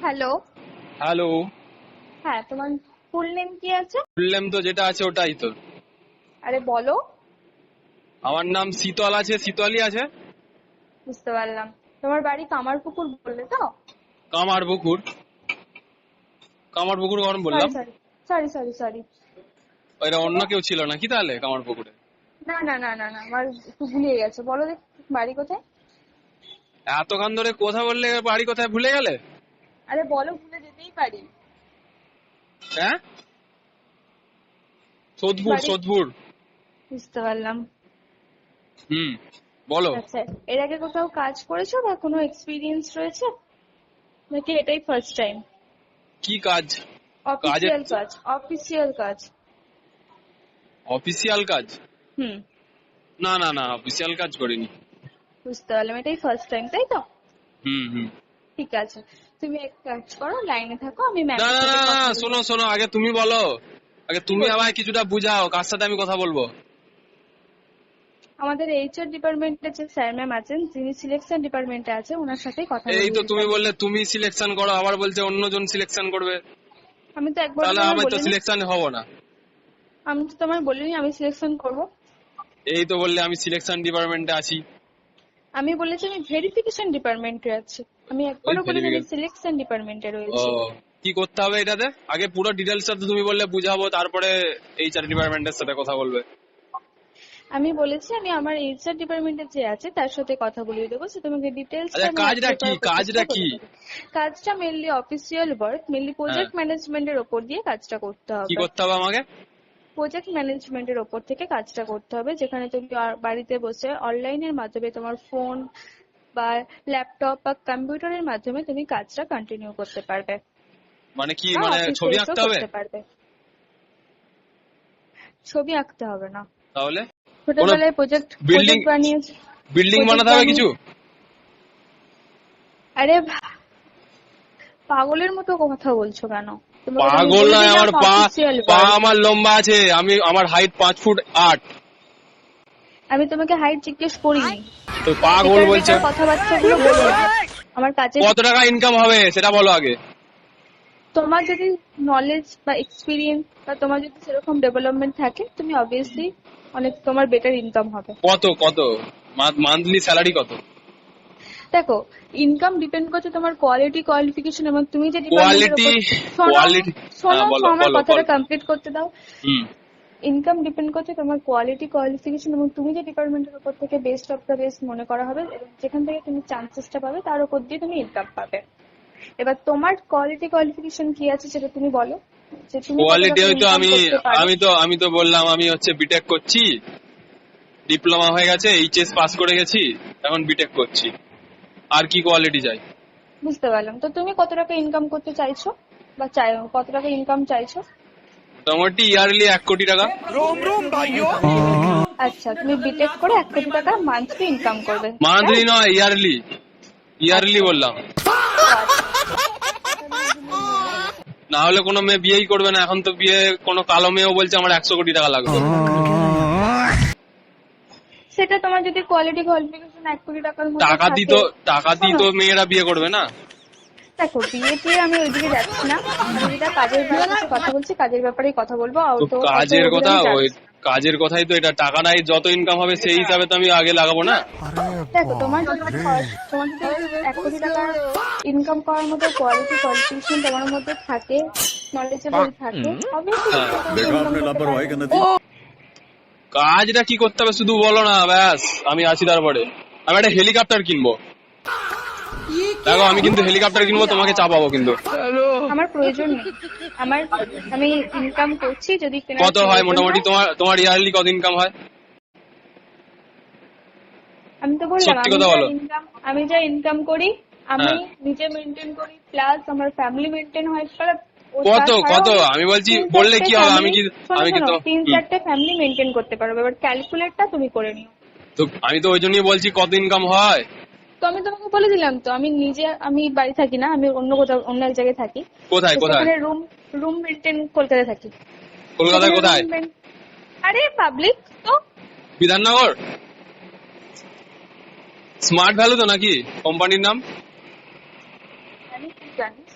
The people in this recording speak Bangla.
হ্যালো। হ্যালো। হ্যাঁ, তোমার ফুল নেম কি আছে? ফুল নেম তো যেটা আছে ওটাই তো। আরে বলো। আমার নাম শীতল আছে, শীতলই আছে। বুঝতে পারলাম। তোমার বাড়ি কামারপুকুর বললে তো? কামারপুকুর? কামারপুকুর কখন সরি বললাম? Sorry sorry sorry sorry. ওইটা অন্য কেউ ছিল নাকি তাহলে কামারপুকুরে? না না না না না, আমার একটু ভুলিয়ে গেছে। বলো দেখ, বাড়ি কোথায়? এতক্ষণ ধরে কথা বললে বাড়ি কোথায় ভুলে গেলে? আরে বলো, ভুলে যেতেই পারি। হ্যাঁ, সোদপুর বাড়ি সোদপুর। বুঝতে পারলাম। হুম, বলো। আচ্ছা, এর আগে কোথাও কাজ করেছো বা কোনো এক্সপিরিয়েন্স রয়েছে, নাকি এটাই ফার্স্ট টাইম? কি কাজ? কাজের অফিসিয়াল কাজ, অফিসিয়াল কাজ। অফিসিয়াল কাজ? হুম। না না না, অফিসিয়াল কাজ করিনি। বুঝতে পারলাম, এটাই ফার্স্ট টাইম, তাই তো? হুম হুম। ঠিক আছে, তুমি এক কাজ করো, লাইনে থাকো, আমি না ম্যামের না সাথে না কথা না, বলবো। শোনো শোনো, আগে তুমি বলো। আগে কি তুমি বলবো? আমায় কিছুটা বুঝাও, কার সাথে আমি কথা বলবো? আমাদের এইচআর ডিপার্টমেন্টের যে স্যার ম্যাম আছেন, যিনি সিলেকশন ডিপার্টমেন্টে আছে, ওনার সাথেই কথা এই বলবো তো এই তুমি ব্যাপারে। বললে তুমি সিলেকশন করো, আবার বলছে অন্যজন সিলেকশন করবে। আমি তো একবার তাহলে তোমায় আমি তো বলিনি। সিলেকশন হব না। আমি তো তোমায় বলিনি আমি সিলেকশন করব। এই তো বললে আমি সিলেকশন ডিপার্টমেন্টে আছি। আমি বলেছি আমি ভেরিফিকেশন ডিপার্টমেন্টে আছি। আমি ওই একবারও বলিনি আমি ভেরিফিকেশন। সিলেকশন ডিপার্টমেন্টে ও, রয়েছি। কি করতে হবে এটাতে? আগে পুরো ডিটেলসটা তো তুমি বললে বুঝাবো, তারপরে এইচআর ডিপার্টমেন্টের সাথে কথা বলবে। আমি বলেছি আমি আমার এইচআর ডিপার্টমেন্টে যে আছে তার সাথে কথা বলিয়ে দেবো, সে তোমাকে ডিটেলসটা আচ্ছা, আমি কাজটা অ্যাপ্লাই কি? করার প্রচেষ্টা কাজটা করে কি? দেবো। কাজটা মেনলি অফিসিয়াল ওয়ার্ক, মেনলি হ্যাঁ, প্রজেক্ট ম্যানেজমেন্টের ওপর দিয়ে কাজটা করতে কি হবে। করতে হবে আমাকে? প্রজেক্ট ম্যানেজমেন্টের ওপর থেকে কাজটা করতে হবে, যেখানে তুমি বাড়িতে বসে অনলাইনের মাধ্যমে তোমার ফোন বা ল্যাপটপ বা কম্পিউটারের মাধ্যমে তুমি কাজটা কন্টিনিউ করতে পারবে, মানে কি, বা মানে অফিসে ছবি এসেও আঁকতে হবে? করতে পারবে। ছবি আঁকতে হবে না। তাহলে কোনো ছোটবেলায় প্রজেক্ট বিল্ডিং প্রজেক্ট বানিয়েছি। বিল্ডিং প্রজেক্ট বানাতে হবে বানিয়ে কিছু? আরে পাগলের মতো কথা বলছো কেন? তোমাকে তো আমি পাগল বলে নয়, দিলাম আমার পা, অফিসিয়াল পা ওয়ার্ক। আমার লম্বা আছে, আমার হাইট 5 ফুট 8। আমি তোমাকে হাইট জিজ্ঞেস করিনি। তো পাগল বেকার বলছে। বেকার কথাবার্তাগুলো বলো না। আমার কাজের কত টাকা ইনকাম হবে সেটা বলো আগে। তোমার যদি নলেজ বা এক্সপিরিয়েন্স বা তোমার যদি সেরকম ডেভেলপমেন্ট থাকে, তুমি অবভিয়াসলি অনেক তোমার বেটার ইনকাম হবে। কত কত? মান্থলি স্যালারি কত? দেখো, ইনকাম ডিপেন্ড করছে তোমার কোয়ালিটি, কোয়ালিফিকেশন এবং তুমি যে ডিপার্টমেন্টের কোয়ালিটি? উপর। শোনো কোয়ালিটি? শোনো হ্যাঁ, বলো আমার বলো কথাটা বলো। কমপ্লিট করতে দাও। হুম। ইনকাম ডিপেন্ড করছে তোমার কোয়ালিটি, কোয়ালিফিকেশন এবং তুমি যে ডিপার্টমেন্টের উপর থেকে বেস্ট অফ দ্য বেস্ট মনে করা হবে এবং যেখান থেকে তুমি চান্সেসটা পাবে তার উপর দিয়ে তুমি ইনকাম পাবে। এবার তোমার কোয়ালিটি, কোয়ালিফিকেশন কি আছে সেটা তুমি বলো, যে তুমি কত কোয়ালিটি টাকা হয়তো ইনকাম আমি করতে পারো। আমি তো বললাম আমি হচ্ছে বিটেক করছি, ডিপ্লোমা হয়ে গেছে, এইচএস পাস করে গেছি, এখন বিটেক করছি। আর কি কোয়ালিটি চাই? বুঝতে পারলাম। তো তুমি কত টাকা ইনকাম করতে চাইছো বা কত টাকা ইনকাম চাইছো? মোটামুটি ইয়ারলি 1 কোটি টাকা। আচ্ছা, তুমি বিটেক করে 1 কোটি টাকা মান্থলি ইনকাম করবে, মান্থলি রাইট? নয়, ইয়ারলি। ইয়ারলি আচ্ছা। বললাম। আচ্ছা। না হলে কোনো মেয়ে বিয়েই করবে না। এখন তো বিয়ে কোনো কালো মেয়েও বলছে আমার 100 কোটি টাকা লাগবে। সেটা তোমার যদি কোয়ালিটি, কোয়ালিফিকেশন 1 কোটি টাকার মধ্যে টাকা দি থাকে। তো, টাকা দি শোনো, তো মেয়েরা বিয়ে করবে না। দেখো বিয়ে টিয়ে আমি ওইদিকে যাচ্ছি না। আমি যেটা কাজের ব্যাপারে কথা বলছি, কাজের ব্যাপারেই কথা বলবো। তো অত কাজের ওগুলো কথা, আমি ওই যাচ্ছি না। কাজের কথাই তো এটা। টাকা নাই, যত ইনকাম হবে সেই হিসাবে তো আমি আগে লাগাবো না। দেখো তোমার যদি 1 কোটি টাকার ইনকাম করার মতো কোয়ালিটি, কোয়ালিফিকেশন তোমার মধ্যে থাকে, নলেজেবল থাকে, অবভিয়াসলি হ্যাঁ। ইনকাম করতে পারবে। কাজটা কি করতে হবে শুধু বলো না, ব্যাস আমি আছি। তারপরে আমি একটা হেলিকপ্টার কিনবো। দেখো, আমি কিন্তু হেলিকপ্টার কিনবো, তোমাকে চাপাবো কিন্তু। আমার প্রয়োজন নেই। আমি ইনকাম করছি, যদি কেনার কত হয় প্রয়োজন মোটামুটি? হয়। তোমার ইয়ারলি কত ইনকাম হয়? আমি তো বললাম সত্যি কথা বলো। আমি যা ইনকাম করি, আমি হ্যাঁ। নিজে মেনটেন করি, প্লাস আমার ফ্যামিলি মেনটেন হয়। কত কত? তাছাড়াও আমি বলছি বললে কি হবে? আমি কি, আমি কি তো তিন চারটে ফ্যামিলি মেনটেন করতে পারবে। এবার ক্যালকুলেটটা তুমি করে নিও। তো আমি তো ওই জন্যই বলছি কত ইনকাম হয়। তো আমি তোমাকে বলে দিলাম তো, আমি বাড়ি থাকি না, আমি অন্য কোথাও, অন্য এক জায়গায় থাকি। কোথায় তো কোথায়? সেখানে রুম মেনটেন কলকাতায় থাকি। কলকাতায় সেখানে কোথায়? আরে পাবলিক তো। বিধাননগর? স্মার্ট ভ্যালু তো নাকি কোম্পানির নাম? জানিস, তুই জানিস।